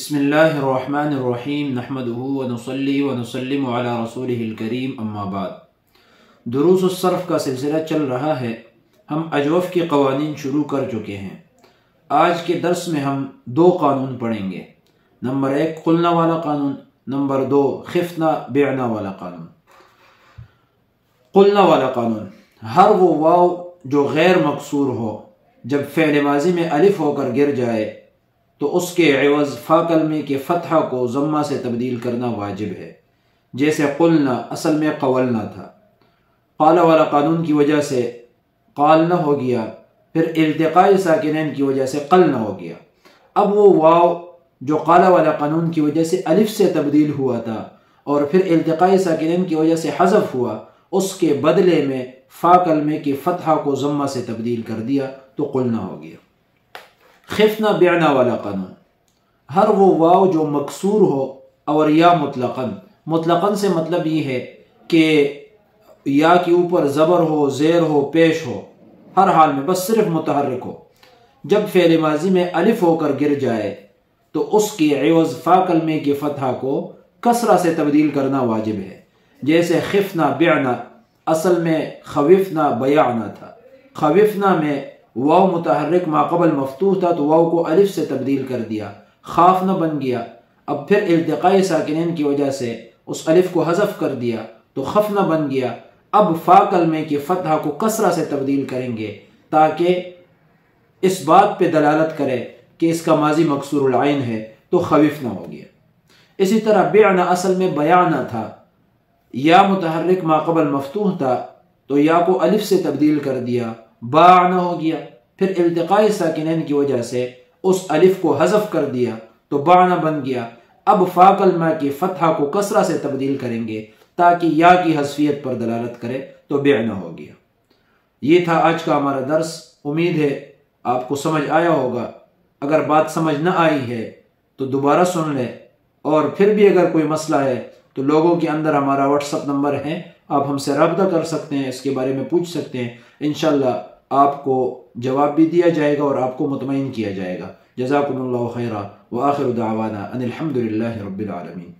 بسم اللہ الرحمن الرحیم نحمدہ ونصلی ونسلم علی رسولہ الکریم اما بعد۔ دروس الصرف کا سلسلہ چل رہا ہے۔ ہم اجوف کے قوانین شروع کر چکے ہیں۔ آج کے درس میں ہم دو قانون پڑھیں گے۔ نمبر 1 قلنا والا قانون، نمبر 2 خفنا بعنا والا قانون۔ قلنا والا قانون، ہر وہ واو جو غیر مکسور ہو جب فعل ماضی میں الف ہو کر گر جائے تو اس کے عوض فا کلمے کے فتحہ کو ضمہ سے تبدیل کرنا واجب ہے۔ جیسے قلنا اصل میں قولنا تھا، قال والا قانون کی وجہ سے قالنا ہو گیا، پھر التقاء ساکنین کی وجہ سے قلنا ہو گیا۔ اب وہ واو جو قال والا قانون کی وجہ سے الف سے تبدیل ہوا تھا اور پھر التقاء ساکنین کی وجہ سے حذف ہوا، اس کے بدلے میں فا کلمے کی فتحہ کو ضمہ سے تبدیل کر دیا تو قلنا ہو گیا۔ خفنا بعنا والا قانون، ہر وہ واو جو مکسور ہو اور یا مطلقاً سے مطلب یہ ہے کہ یا کے اوپر زبر ہو، زیر ہو، پیش ہو، ہر حال میں بس صرف متحرک ہو، جب فعل ماضی میں الف ہو کر گر جائے تو اس کی عوض فا کلمے کی فتحہ کو کسرہ سے تبدیل کرنا واجب ہے۔ جیسے خفنا بعنا اصل میں خوفنا بیعنا تھا، خوفنا میں واو متحرک ما قبل مفتوح تھا تو واو کو الف سے تبدیل کر دیا، خافنا بن گیا۔ اب پھر التقاء ساکنین کی وجہ سے اس الف کو حذف کر دیا تو خفنا بن گیا۔ اب فا کلمے کی فتحہ کو کسرہ سے تبدیل کریں گے تاکہ اس بات پہ دلالت کرے کہ اس کا ماضی مکسور العین ہے تو خوفنا ہو گیا۔ اسی طرح بعنا اصل میں بیعنا تھا، یا متحرک ما قبل مفتوح تھا تو یا کو الف سے تبدیل کر دیا، باعنا ہو گیا۔ پھر التقاء ساکنین کی وجہ سے اس الف کو حذف کر دیا تو باعنا بن گیا۔ اب فا کلمہ کی فتحہ کو کسرہ سے تبدیل کریں گے تاکہ یا کی حذفیت پر دلالت کرے تو بعنا ہو گیا۔ یہ تھا آج کا ہمارا درس، امید ہے آپ کو سمجھ آیا ہوگا۔ اگر بات سمجھ نہ آئی ہے تو دوبارہ سن لیں، اور پھر بھی اگر کوئی مسئلہ ہے تو لوگوں کے اندر ہمارا واٹس ایپ نمبر ہے، آپ ہم سے رابطہ کر سکتے ہیں، اس کے بارے میں پوچھ سکتے ہیں، انشاءاللہ آپ کو جواب بھی دیا جائے گا اور آپ کو مطمئن کیا جائے گا۔ جزاکم اللہ خیرا وآخر دعوانا ان الحمد للہ رب العالمین۔